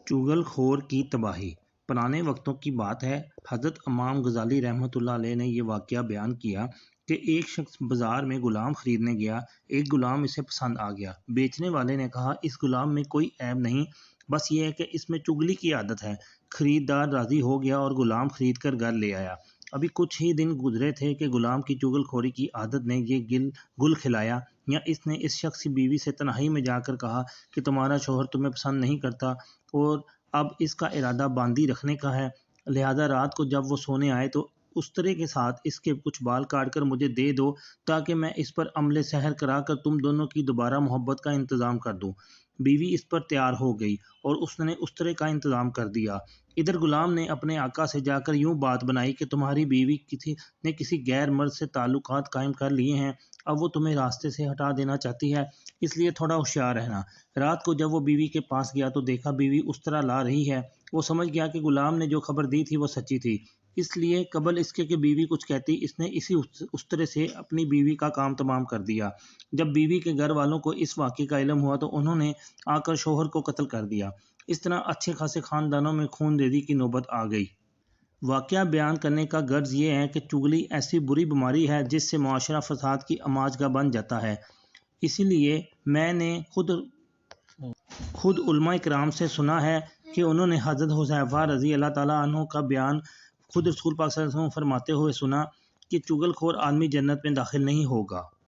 چغل خور کی تباہی۔ پرانے وقتوں کی بات ہے، حضرت امام غزالی رحمۃ اللہ علیہ نے یہ واقعہ بیان کیا کہ ایک شخص بازار میں غلام خریدنے گیا۔ ایک غلام اسے پسند آ گیا۔ بیچنے والے نے کہا، اس غلام میں کوئی عیب نہیں، بس یہ ہے کہ اس میں چغلی کی عادت ہے۔ خریدار راضی ہو گیا اور غلام خرید کر گھر لے آیا۔ ابھی کچھ ہی دن گزرے تھے کہ غلام کی چغل خوری کی عادت نے یہ گل کھلایا، یا اس نے اس شخص کی بیوی سے تنہائی میں جا کر کہا کہ تمہارا شوہر تمہیں پسند نہیں کرتا اور اب اس کا ارادہ باندی رکھنے کا ہے، لہذا رات کو جب وہ سونے آئے تو استرے کے ساتھ اس کے کچھ بال کاٹ کر مجھے دے دو تاکہ میں اس پر عمل سحر کرا کر تم دونوں کی دوبارہ محبت کا انتظام کر دوں۔ بیوی اس پر تیار ہو گئی اور اس نے استرے کا انتظام کر دیا۔ ادھر غلام نے اپنے آقا سے جا کر یوں بات بنائی کہ تمہاری بیوی نے کسی غیر مرد سے تعلقات قائم کر لیے ہیں، اب وہ تمہیں راستے سے ہٹا دینا چاہتی ہے، اس لیے تھوڑا ہوشیار رہنا۔ رات کو جب وہ بیوی کے پاس گیا تو دیکھا بیوی استرا لا رہی ہے۔ وہ سمجھ گیا کہ غلام نے جو خبر دی تھی وہ سچی تھی، اس لیے قبل اس کے کہ بیوی کچھ کہتی، اس نے اسی استرے سے اپنی بیوی کا کام تمام کر دیا۔ جب بیوی کے گھر والوں کو اس واقعے کا علم ہوا تو انہوں نے آ کر شوہر کو قتل کر دیا۔ اس طرح اچھے خاصے خاندانوں میں خون ریزی کی نوبت آ گئی۔ واقعہ بیان کرنے کا غرض یہ ہے کہ چغلی ایسی بری بیماری ہے جس سے معاشرہ فساد کی آماجگاہ بن جاتا ہے۔ اسی لیے میں نے خود علماء کرام سے سنا ہے کہ انہوں نے حضرت حذیفہ رضی اللہ تعالیٰ عنہ کا بیان خود رسول پاک صلی اللہ علیہ وسلم فرماتے ہوئے سنا کہ چغل خور آدمی جنت میں داخل نہیں ہوگا۔